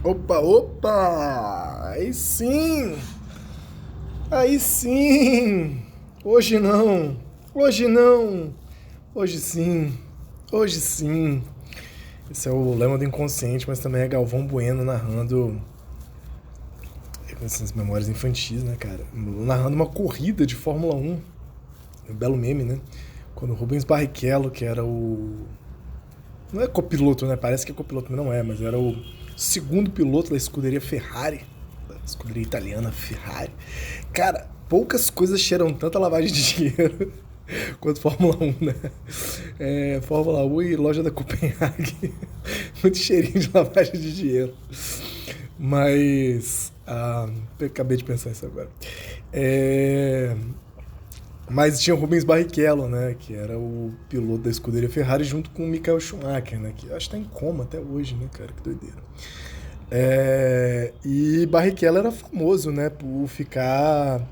Opa, opa! Aí sim! Aí sim! Hoje não! Hoje não! Hoje sim! Hoje sim! Esse é o Lema do Inconsciente, mas também é Galvão Bueno narrando com essas memórias infantis, né, cara? Narrando uma corrida de Fórmula 1. Um belo meme, né? Quando o Rubens Barrichello, que era o... Não é copiloto, né? Parece que é copiloto, mas não é. Mas era o segundo piloto da escuderia Ferrari. Da escuderia italiana Ferrari. Cara, poucas coisas cheiram tanta lavagem de dinheiro quanto Fórmula 1, né? Fórmula 1 e loja da Copenhague. Muito cheirinho de lavagem de dinheiro. Mas... acabei de pensar isso agora. Mas tinha o Rubens Barrichello, né? Que era o piloto da escuderia Ferrari junto com o Michael Schumacher, né? Que acho que tá em coma até hoje, né, cara? Que doideira. E Barrichello era famoso, né? Por ficar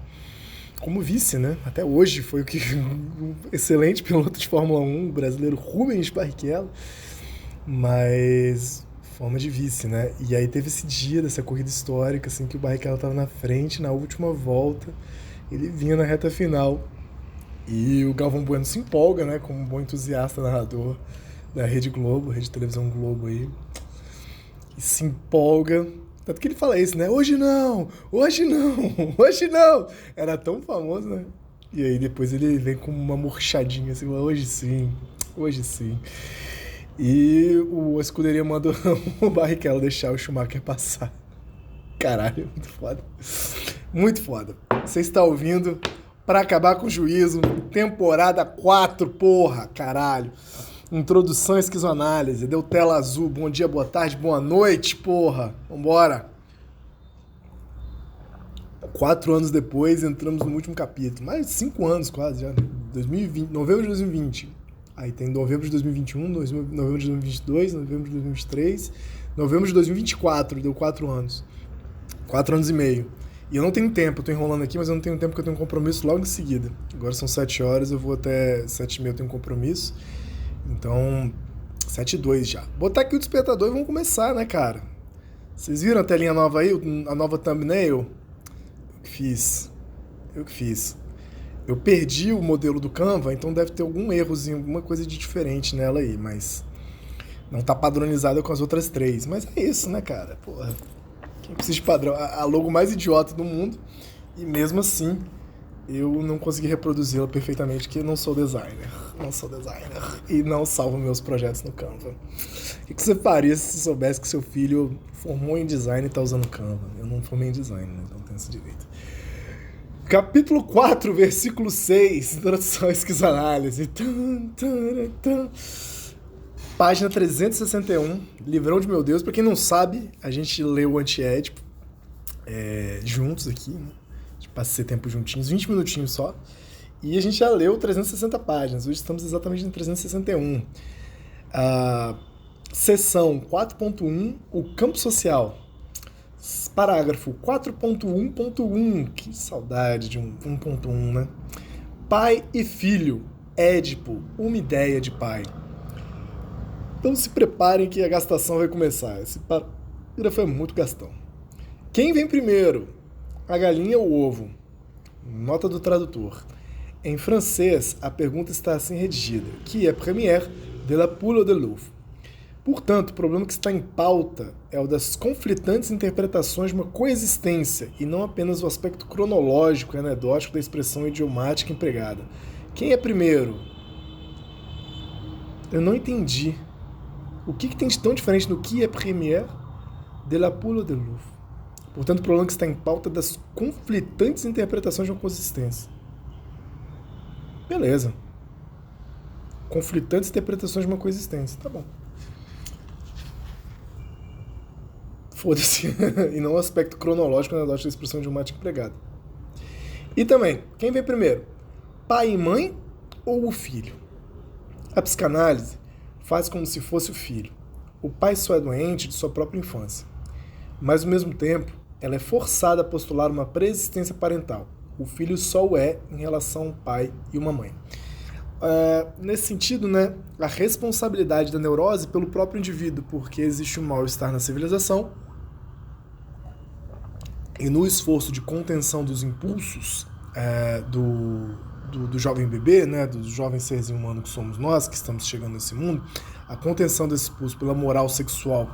como vice, né? Até hoje foi um excelente piloto de Fórmula 1, o brasileiro Rubens Barrichello. Mas forma de vice, né? E aí teve esse dia dessa corrida histórica, assim, que o Barrichello tava na frente, na última volta. Ele vinha na reta final. E o Galvão Bueno se empolga, né? Como um bom entusiasta narrador da Rede Globo, Rede Televisão Globo aí. E se empolga. Tanto que ele fala isso, né? Hoje não! Hoje não! Hoje não! Era tão famoso, né? E aí depois ele vem com uma murchadinha assim, hoje sim, hoje sim. E a escuderia manda o Barrichello deixar o Schumacher passar. Caralho, muito foda. Muito foda. Você está ouvindo Pra Acabar com o Juízo, temporada 4, porra, caralho. Introdução à esquizoanálise, deu tela azul, bom dia, boa tarde, boa noite, porra. Vambora. 4 anos depois, entramos no último capítulo. Mais de 5 anos quase já. 2020, novembro de 2020. Aí tem novembro de 2021, novembro de 2022, novembro de 2023, novembro de 2024, deu 4 anos. 4 anos e meio. E eu não tenho tempo, eu tô enrolando aqui, mas eu não tenho tempo porque eu tenho um compromisso logo em seguida. Agora são 7 horas, eu vou até 7h30, eu tenho um compromisso. Então, 7h02 já. Botar aqui o despertador e vamos começar, né, cara? Vocês viram a telinha nova aí, a nova thumbnail? Eu que fiz. Eu perdi o modelo do Canva, então deve ter algum errozinho, alguma coisa de diferente nela aí, mas não tá padronizada com as outras 3. Mas é isso, né, cara? Porra. Quem precisa de padrão? A logo mais idiota do mundo. E mesmo assim, eu não consegui reproduzi-la perfeitamente, porque eu não sou designer. Não sou designer. E não salvo meus projetos no Canva. O que você faria se soubesse que seu filho formou em design e tá usando Canva? Eu não formei em design, né? Então não tenho esse direito. Capítulo 4, versículo 6. Introdução à esquizoanálise. Página 361, Livrão de Meu Deus. Pra quem não sabe, a gente leu o Antiédipo juntos aqui, né? A gente passa esse tempo juntinhos, 20 minutinhos só. E a gente já leu 360 páginas. Hoje estamos exatamente em 361. Seção 4.1, o campo social. Parágrafo 4.1.1. Que saudade de um 1.1, né? Pai e filho. Édipo, uma ideia de pai. Então se preparem que a gastação vai começar. Esse parágrafo é muito gastão. Quem vem primeiro? A galinha ou o ovo? Nota do tradutor. Em francês, a pergunta está assim redigida: Qui est première de la poule ou de l'œuf? Portanto, o problema que está em pauta é o das conflitantes interpretações de uma coexistência e não apenas o aspecto cronológico e anedótico da expressão idiomática empregada. Quem é primeiro? Eu não entendi. O que tem de tão diferente no qui est première de la poule ou de l'œuf? Portanto, o problema que está em pauta é das conflitantes interpretações de uma coexistência. Beleza. Conflitantes interpretações de uma coexistência. Tá bom. Foda-se. E não o aspecto cronológico da expressão idiomática empregada. E também, quem vem primeiro? Pai e mãe ou o filho? A psicanálise faz como se fosse o filho. O pai só é doente de sua própria infância. Mas, ao mesmo tempo, ela é forçada a postular uma preexistência parental. O filho só o é em relação a um pai e uma mãe. Nesse sentido, né, a responsabilidade da neurose pelo próprio indivíduo, porque existe um mal-estar na civilização e no esforço de contenção dos impulsos do jovem bebê, né, do jovem serzinho humano que somos nós, que estamos chegando nesse mundo, a contenção desse impulso pela moral sexual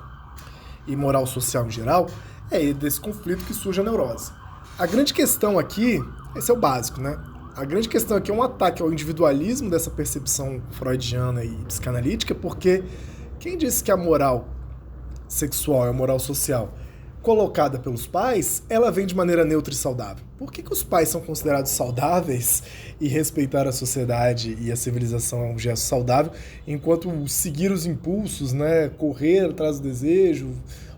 e moral social em geral, é desse conflito que surge a neurose. A grande questão aqui, esse é o básico, né? A grande questão aqui é um ataque ao individualismo dessa percepção freudiana e psicanalítica, porque quem disse que a moral sexual é a moral social colocada pelos pais, ela vem de maneira neutra e saudável? Por que os pais são considerados saudáveis e respeitar a sociedade e a civilização é um gesto saudável, enquanto seguir os impulsos, né, correr atrás do desejo,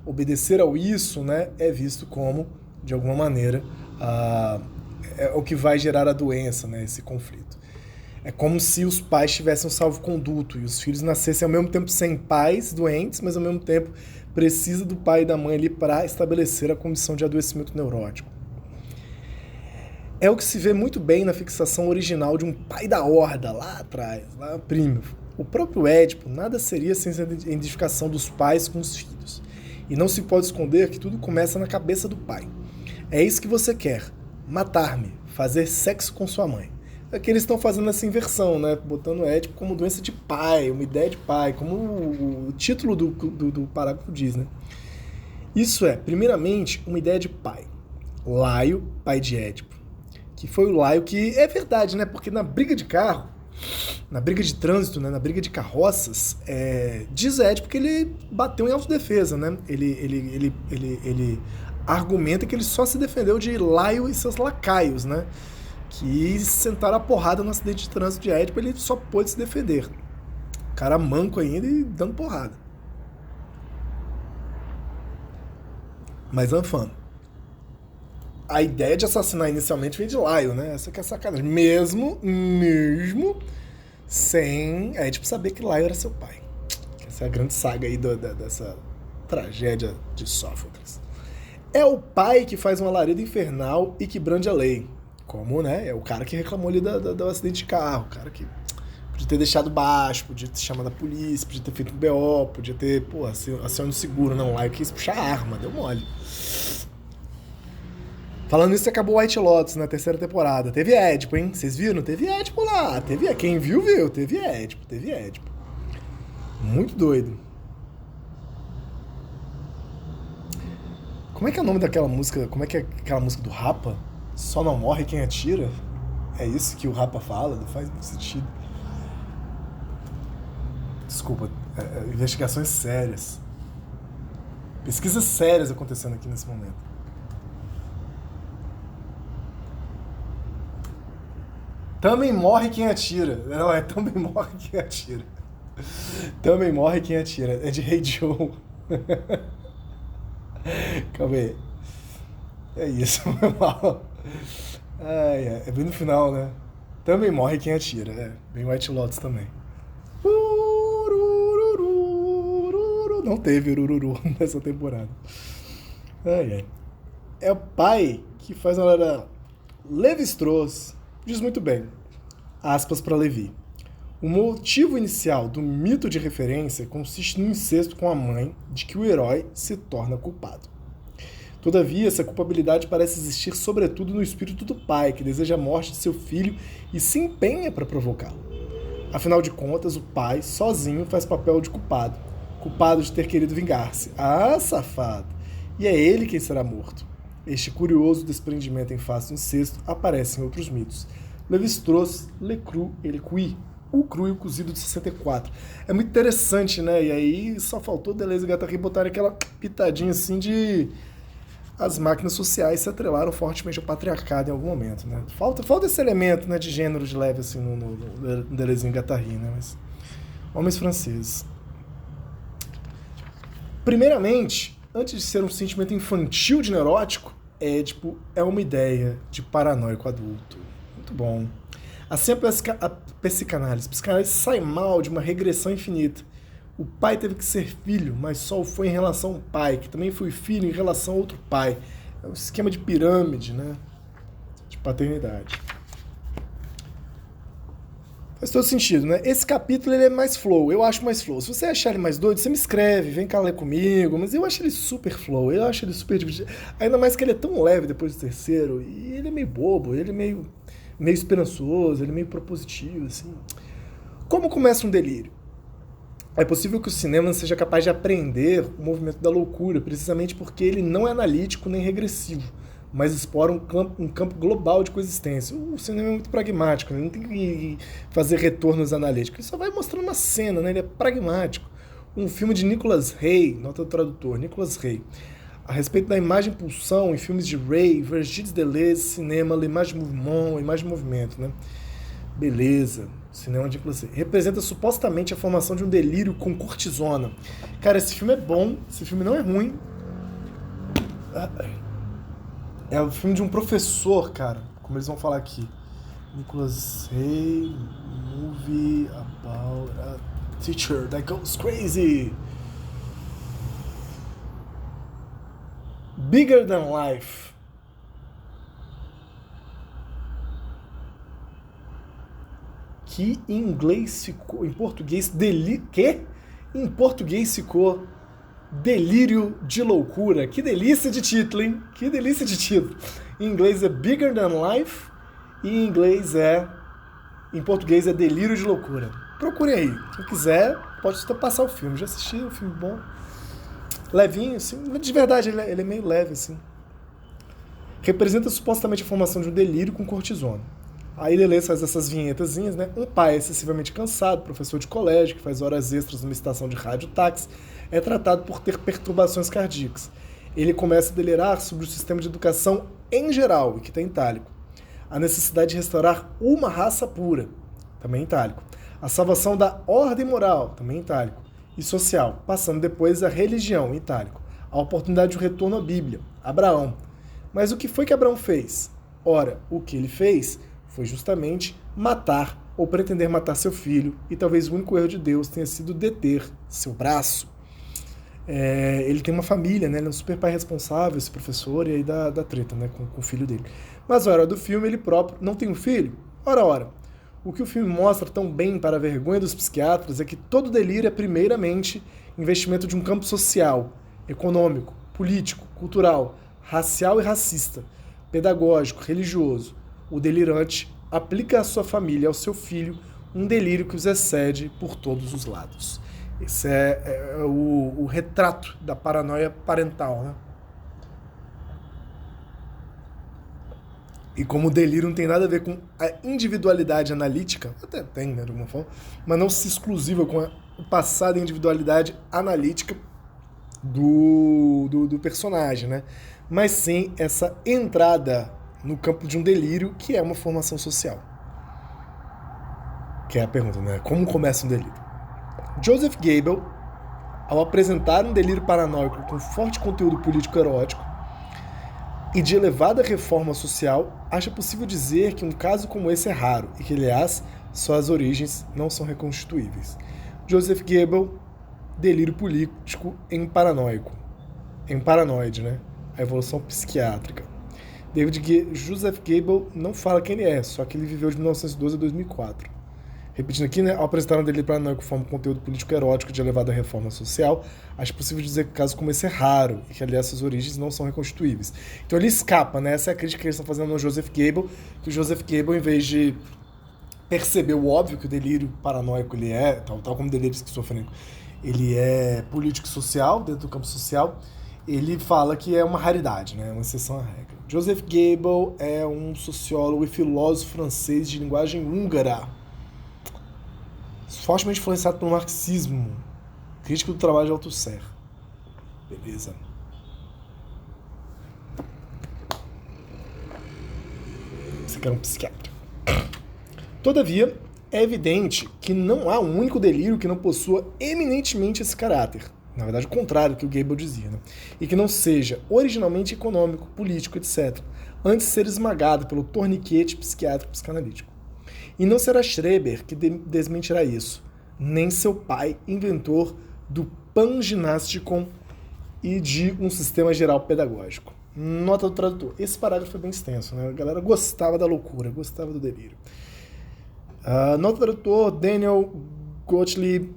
obedecer ao isso, né, é visto como, de alguma maneira, é o que vai gerar a doença, né, esse conflito. É como se os pais tivessem um salvo-conduto e os filhos nascessem ao mesmo tempo sem pais doentes, mas ao mesmo tempo precisa do pai e da mãe ali para estabelecer a condição de adoecimento neurótico. É o que se vê muito bem na fixação original de um pai da horda lá atrás, lá Príamo. O próprio Édipo nada seria sem a identificação dos pais com os filhos. E não se pode esconder que tudo começa na cabeça do pai. É isso que você quer, matar-me, fazer sexo com sua mãe. É que eles estão fazendo essa inversão, né? Botando o Édipo como doença de pai, uma ideia de pai, como o título do parágrafo diz, né? Isso é, primeiramente, uma ideia de pai. Laio, pai de Édipo. Que foi o Laio que... É verdade, né? Porque na briga de carro, na briga de trânsito, né? Na briga de carroças, diz Édipo que ele bateu em autodefesa, né? Ele argumenta que ele só se defendeu de Laio e seus lacaios, né? Que sentaram a porrada no acidente de trânsito de Édipo, ele só pôde se defender. O cara manco ainda e dando porrada. Mas Anfano, a ideia de assassinar inicialmente veio de Laio, né? Essa que é a sacanagem. Mesmo sem Édipo saber que Laio era seu pai. Essa é a grande saga aí dessa tragédia de Sófocles. É o pai que faz uma lareira infernal e que brande a lei. Como, né? É o cara que reclamou ali do acidente de carro. O cara que podia ter deixado baixo, podia ter chamado a polícia, podia ter feito um BO, podia ter, acionado seguro. Não, lá eu quis puxar a arma, deu mole. Falando nisso, acabou White Lotus na terceira temporada. Teve Édipo, hein? Vocês viram? Teve Édipo lá. Quem viu, viu. Teve Édipo. Muito doido. Como é que é o nome daquela música? Como é que é aquela música do Rapa? Só não morre quem atira? É isso que o Rapa fala? Não faz muito sentido. Desculpa, investigações sérias. Pesquisas sérias acontecendo aqui nesse momento. Também morre quem atira. Não, também morre quem atira. Também morre quem atira. É de Rei Joe. Calma aí. É isso, foi mal. É bem no final, né? Também morre quem atira. Bem White Lotus também. Não teve urururu nessa temporada. É o pai que faz uma hora. Levi-Strauss diz muito bem, aspas para Levi. O motivo inicial do mito de referência consiste no incesto com a mãe de que o herói se torna culpado. Todavia, essa culpabilidade parece existir sobretudo no espírito do pai, que deseja a morte de seu filho e se empenha para provocá-lo. Afinal de contas, o pai, sozinho, faz papel de culpado. Culpado de ter querido vingar-se. Ah, safado! E é ele quem será morto. Este curioso desprendimento em face do incesto aparece em outros mitos. Levi-Strauss, Le Cru et le Cuit, O Cru e o Cozido de 64. É muito interessante, né? E aí só faltou Deleuze e Guattari botarem aquela pitadinha assim de... As máquinas sociais se atrelaram fortemente ao patriarcado em algum momento, né? Falta esse elemento, né, de gênero de leve assim no Deleuze e Guattari, né? Mas homens franceses. Primeiramente, antes de ser um sentimento infantil de neurótico, Édipo é uma ideia de paranoico adulto. Muito bom. Assim a psicanálise sai mal de uma regressão infinita. O pai teve que ser filho, mas só foi em relação ao pai, que também foi filho em relação a outro pai. É um esquema de pirâmide, né? De paternidade. Faz todo sentido, né? Esse capítulo ele é mais flow, eu acho mais flow. Se você achar ele mais doido, você me escreve, vem cá ler comigo, mas eu acho ele super flow, eu acho ele super divertido. Ainda mais que ele é tão leve depois do terceiro, e ele é meio bobo, ele é meio esperançoso, ele é meio propositivo, assim. Como começa um delírio? É possível que o cinema seja capaz de aprender o movimento da loucura, precisamente porque ele não é analítico nem regressivo, mas explora um campo global de coexistência. O cinema é muito pragmático, né? Não tem que fazer retornos analíticos, ele só vai mostrando uma cena, né? Ele é pragmático. Um filme de Nicolas Ray, nota do tradutor, Nicolas Ray, a respeito da imagem pulsão em filmes de Ray, Virgile Deleuze, cinema, l'image mouvement, imagem de movimento, né? Beleza, cinema de Nicolas Ray. Representa supostamente a formação de um delírio com cortisona. Cara, esse filme é bom, esse filme não é ruim. É o filme de um professor, cara, como eles vão falar aqui. Nicolas Ray, movie about a teacher that goes crazy. Bigger Than Life. Que em inglês ficou, em português, Em português ficou Delírio de Loucura. Que delícia de título, hein? Que delícia de título. Em inglês é Bigger Than Life e em português é Delírio de Loucura. Procurem aí. Quem quiser, pode até passar o filme. Já assisti, um filme bom. Levinho, assim. De verdade, ele é meio leve, assim. Representa supostamente a formação de um delírio com cortisona. Aí Deleuze faz essas vinhetazinhas, né? Um pai excessivamente cansado, professor de colégio, que faz horas extras numa estação de rádio-táxi, é tratado por ter perturbações cardíacas. Ele começa a delirar sobre o sistema de educação em geral, e que está em itálico. A necessidade de restaurar uma raça pura, também em itálico. A salvação da ordem moral, também em itálico. E social, passando depois a religião, em itálico. A oportunidade de um retorno à Bíblia, Abraão. Mas o que foi que Abraão fez? Ora, o que ele fez foi justamente matar ou pretender matar seu filho, e talvez o único erro de Deus tenha sido deter seu braço. Ele tem uma família, né? Ele é um super pai responsável, esse professor, e aí dá treta, né? com o filho dele. Mas a hora do filme, ele próprio não tem um filho? Ora. O que o filme mostra tão bem para a vergonha dos psiquiatras é que todo delírio é primeiramente investimento de um campo social, econômico, político, cultural, racial e racista, pedagógico, religioso. O delirante aplica à sua família, ao seu filho, um delírio que os excede por todos os lados. Esse é o retrato da paranoia parental, né? E como o delírio não tem nada a ver com a individualidade analítica, até tem, né, de alguma forma, mas não se exclusiva com a passada individualidade analítica do personagem, né? Mas sim essa entrada no campo de um delírio que é uma formação social. Que é a pergunta, né? Como começa um delírio? Joseph Goebbels, ao apresentar um delírio paranoico com forte conteúdo político erótico e de elevada reforma social, acha possível dizer que um caso como esse é raro e que, aliás, suas origens não são reconstituíveis. Joseph Goebbels, delírio político em paranoide, né? A evolução psiquiátrica. Joseph Goebbels não fala quem ele é, só que ele viveu de 1912 a 2004. Repetindo aqui, né, ao apresentar um delírio paranoico forma conteúdo político erótico de elevada reforma social, acho possível dizer que o caso como esse é raro e que, aliás, suas origens não são reconstituíveis. Então ele escapa, né? Essa é a crítica que eles estão fazendo no Joseph Goebbels, que o Joseph Goebbels, em vez de perceber o óbvio que o delírio paranoico ele é, tal como o delírio esquizofrênico, ele é político-social, dentro do campo social, ele fala que é uma raridade, né? Uma exceção à regra. Joseph Goebbels é um sociólogo e filósofo francês de linguagem húngara, fortemente influenciado pelo marxismo, crítico do trabalho de Althusser. Beleza. Você quer um psiquiatra. Todavia, é evidente que não há um único delírio que não possua eminentemente esse caráter. Na verdade, o contrário do que o Goebbels dizia, né? E que não seja originalmente econômico, político, etc., antes de ser esmagado pelo torniquete psiquiátrico psicanalítico. E não será Schreber que desmentirá isso, nem seu pai, inventor do Panginásticon e de um sistema geral pedagógico. Nota do tradutor. Esse parágrafo é bem extenso, né? A galera gostava da loucura, gostava do delírio. Nota tradutor Daniel Gottlieb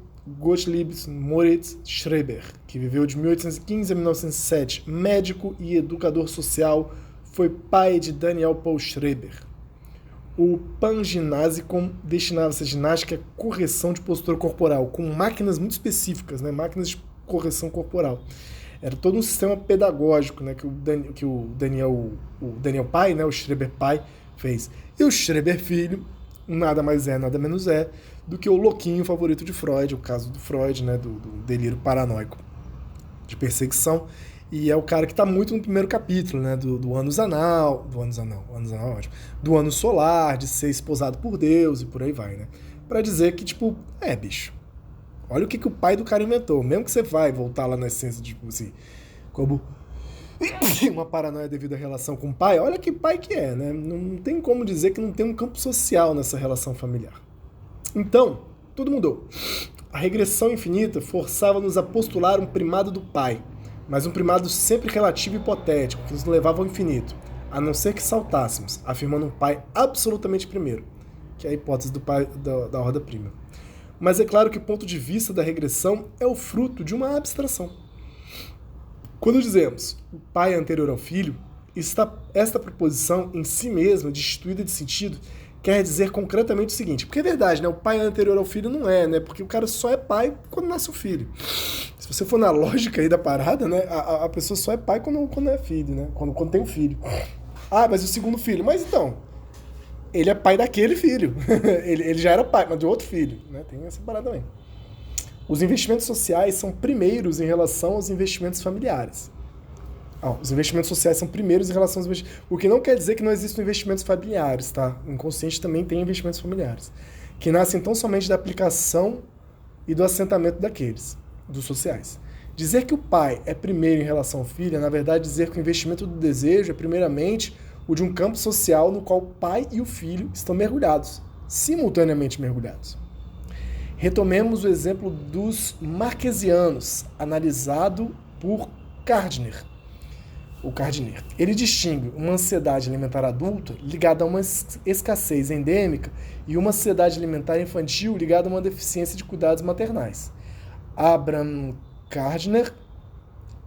Moritz Schreber, que viveu de 1815 a 1907, médico e educador social, foi pai de Daniel Paul Schreber. O Panginasicum destinava-se à ginástica e correção de postura corporal, com máquinas muito específicas, né? Máquinas de correção corporal. Era todo um sistema pedagógico, né? que o Daniel pai, né? O Schreber pai, fez. E o Schreber filho, nada mais é, nada menos é, do que o louquinho favorito de Freud, o caso do Freud, né? Do delírio paranoico de perseguição. E é o cara que está muito no primeiro capítulo, né? Do ânus anal, é ótimo, do ano solar, de ser esposado por Deus e por aí vai, né? Pra dizer que, tipo, bicho, olha o que o pai do cara inventou. Mesmo que você vai voltar lá na essência, tipo assim, como uma paranoia devido à relação com o pai, olha que pai que é, né? Não tem como dizer que não tem um campo social nessa relação familiar. Então, tudo mudou. A regressão infinita forçava-nos a postular um primado do pai, mas um primado sempre relativo e hipotético, que nos levava ao infinito, a não ser que saltássemos, afirmando um pai absolutamente primeiro, que é a hipótese do pai da roda prima. Mas é claro que o ponto de vista da regressão é o fruto de uma abstração. Quando dizemos o pai é anterior ao filho, esta proposição em si mesma, destituída de sentido, quer dizer concretamente o seguinte, porque é verdade, né? O pai anterior ao filho não é, né? Porque o cara só é pai quando nasce o filho. Se você for na lógica aí da parada, né? A pessoa só é pai quando é filho, né? Quando tem um filho. Ah, mas o segundo filho. Mas então, ele é pai daquele filho. ele já era pai, mas de outro filho, né? Tem essa parada também. Os investimentos sociais são primeiros em relação aos investimentos familiares. Os investimentos sociais são primeiros em relação aos investimentos... O que não quer dizer que não existam investimentos familiares, tá? O inconsciente também tem investimentos familiares, que nascem tão somente da aplicação e do assentamento daqueles, dos sociais. Dizer que o pai é primeiro em relação ao filho é, na verdade, dizer que o investimento do desejo é, primeiramente, o de um campo social no qual o pai e o filho estão mergulhados, simultaneamente mergulhados. Retomemos o exemplo dos marquesianos, analisado por Gardner. Ele distingue uma ansiedade alimentar adulta ligada a uma escassez endêmica e uma ansiedade alimentar infantil ligada a uma deficiência de cuidados maternais. Abraham Gardner,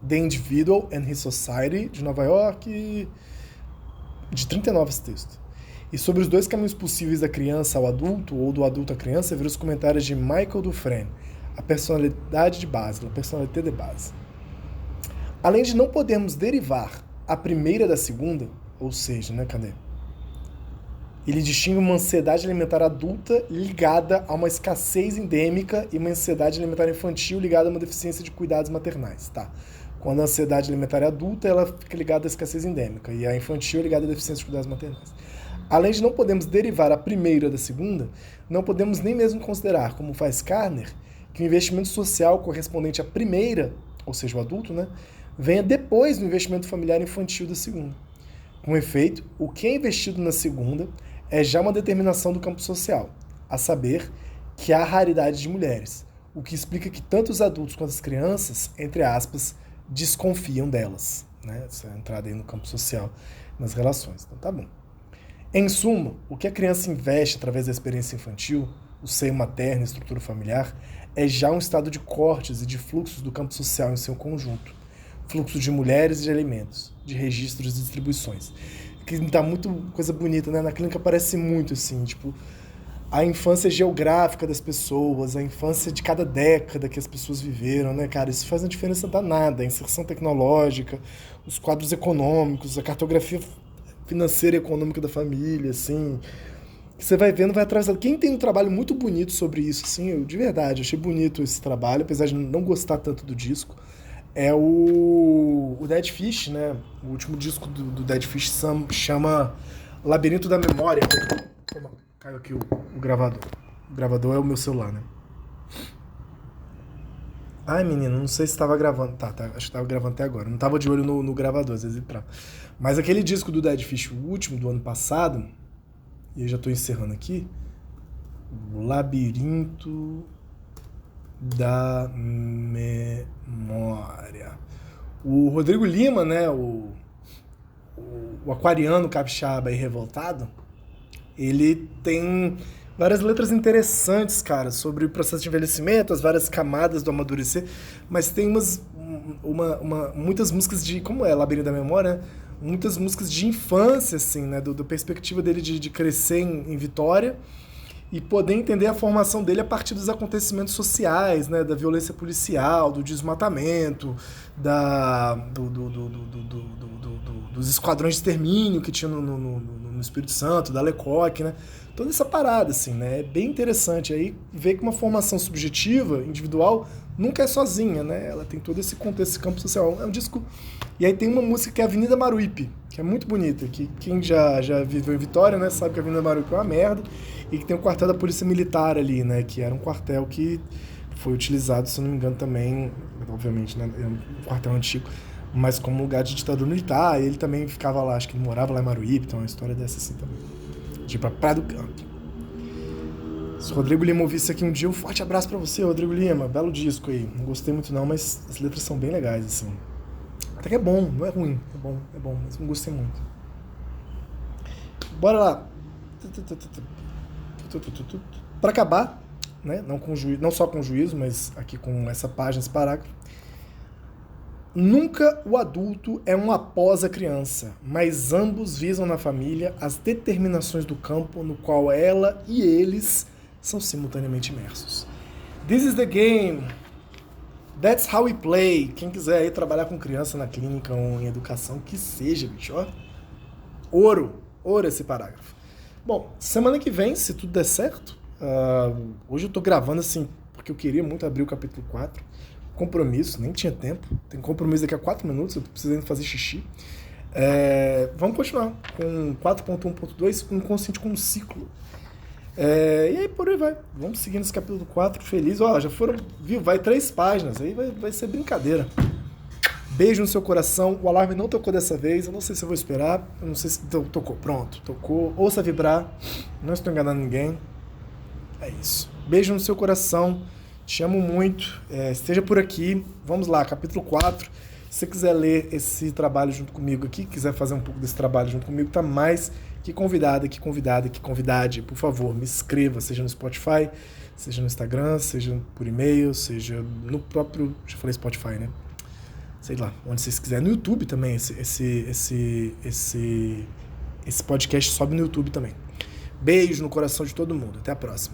The Individual and His Society, de Nova York, de 39 esse texto. E sobre os dois caminhos possíveis da criança ao adulto, ou do adulto à criança, ver os comentários de Michael Dufresne, A Personalidade de Base, La Personnalité de Base. Além de não podermos derivar a primeira da segunda, ou seja, né, cadê? Ele distingue uma ansiedade alimentar adulta ligada a uma escassez endêmica e uma ansiedade alimentar infantil ligada a uma deficiência de cuidados maternais, tá? Quando a ansiedade alimentar é adulta, ela fica ligada à escassez endêmica, e a infantil é ligada à deficiência de cuidados maternais. Além de não podermos derivar a primeira da segunda, não podemos nem mesmo considerar, como faz Gardner, que o investimento social correspondente à primeira, ou seja, o adulto, né, venha depois do investimento familiar infantil da segunda. Com efeito, o que é investido na segunda é já uma determinação do campo social, a saber, que há raridade de mulheres, o que explica que tanto os adultos quanto as crianças, entre aspas, desconfiam delas, né? Essa entrada aí no campo social, nas relações. Então tá bom. Em suma, o que a criança investe através da experiência infantil, o seio materno e a estrutura familiar, é já um estado de cortes e de fluxos do campo social em seu conjunto. Fluxo de mulheres e de alimentos, de registros e distribuições. Que dá muito coisa bonita, né? Na clínica aparece muito, assim, tipo, a infância geográfica das pessoas, a infância de cada década que as pessoas viveram, né, cara? Isso faz uma diferença danada. A inserção tecnológica, os quadros econômicos, a cartografia financeira e econômica da família, assim. Você vai vendo, vai atrás. Quem tem um trabalho muito bonito sobre isso, assim, eu de verdade achei bonito esse trabalho, apesar de não gostar tanto do disco, é o Dead Fish, né? O último disco do Dead Fish chama Labirinto da Memória. Toma, caiu aqui o gravador. O gravador é o meu celular, né? Ai, menino, não sei se estava gravando. Tá, acho que estava gravando até agora. Não estava de olho no gravador, às vezes ele trava. Mas aquele disco do Dead Fish, o último do ano passado, e eu já estou encerrando aqui, o Labirinto da Memória. O Rodrigo Lima, né, o aquariano capixaba e revoltado, ele tem Várias letras interessantes, cara, sobre o processo de envelhecimento, as várias camadas do amadurecer, mas tem muitas músicas de, como é, Labirinto da Memória, né? Muitas músicas de infância, assim, né, do perspectiva dele de crescer em Vitória e poder entender a formação dele a partir dos acontecimentos sociais, né, da violência policial, do desmatamento, dos esquadrões de extermínio que tinha no Espírito Santo, da Lecoque, né? Toda essa parada, assim, né? É bem interessante. Aí ver que uma formação subjetiva, individual, nunca é sozinha, né? Ela tem todo esse contexto, esse campo social. É um disco... E aí tem uma música que é Avenida Maruípe, que é muito bonita, que quem já viveu em Vitória, né, sabe que a Avenida Maruípe é uma merda, e que tem o quartel da Polícia Militar ali, né? Que era um quartel que foi utilizado, se não me engano, também, obviamente, né? É um quartel antigo, mas como lugar de ditadura militar. E ele também ficava lá, acho que ele morava lá em Maruípe, então é uma história dessa assim também. De ir pra Praia do Canto. Se o Rodrigo Lima ouvisse aqui um dia, um forte abraço pra você, Rodrigo Lima. Belo disco aí. Não gostei muito não, mas as letras são bem legais, assim. Até que é bom, não é ruim. É bom, mas não gostei muito. Bora lá. Pra acabar, né? Não só com juízo, mas aqui com essa página, esse parágrafo. Nunca o adulto é um após a criança, mas ambos visam na família as determinações do campo no qual ela e eles são simultaneamente imersos. This is the game. That's how we play. Quem quiser aí trabalhar com criança na clínica ou em educação, que seja, bicho, ó. Ouro esse parágrafo. Bom, semana que vem, se tudo der certo, hoje eu tô gravando assim, porque eu queria muito abrir o capítulo 4, compromisso, nem tinha tempo, tem compromisso daqui a 4 minutos, eu tô precisando fazer xixi. Vamos continuar com 4.1.2, inconsciente como ciclo. E aí por aí vai, vamos seguir nesse capítulo 4, feliz. Ó, já foram, viu, vai 3 páginas, aí vai ser brincadeira. Beijo no seu coração, o alarme não tocou dessa vez, eu não sei se eu vou esperar, eu não sei se tocou, pronto, tocou, ouça vibrar, não estou enganando ninguém, é isso. Beijo no seu coração, te amo muito, esteja por aqui, vamos lá, capítulo 4, se você quiser ler esse trabalho junto comigo aqui, quiser fazer um pouco desse trabalho junto comigo, tá mais que convidada, por favor, me inscreva, seja no Spotify, seja no Instagram, seja por e-mail, seja no próprio, já falei Spotify, né? Sei lá, onde vocês quiserem. No YouTube também, esse podcast sobe no YouTube também. Beijo no coração de todo mundo. Até a próxima.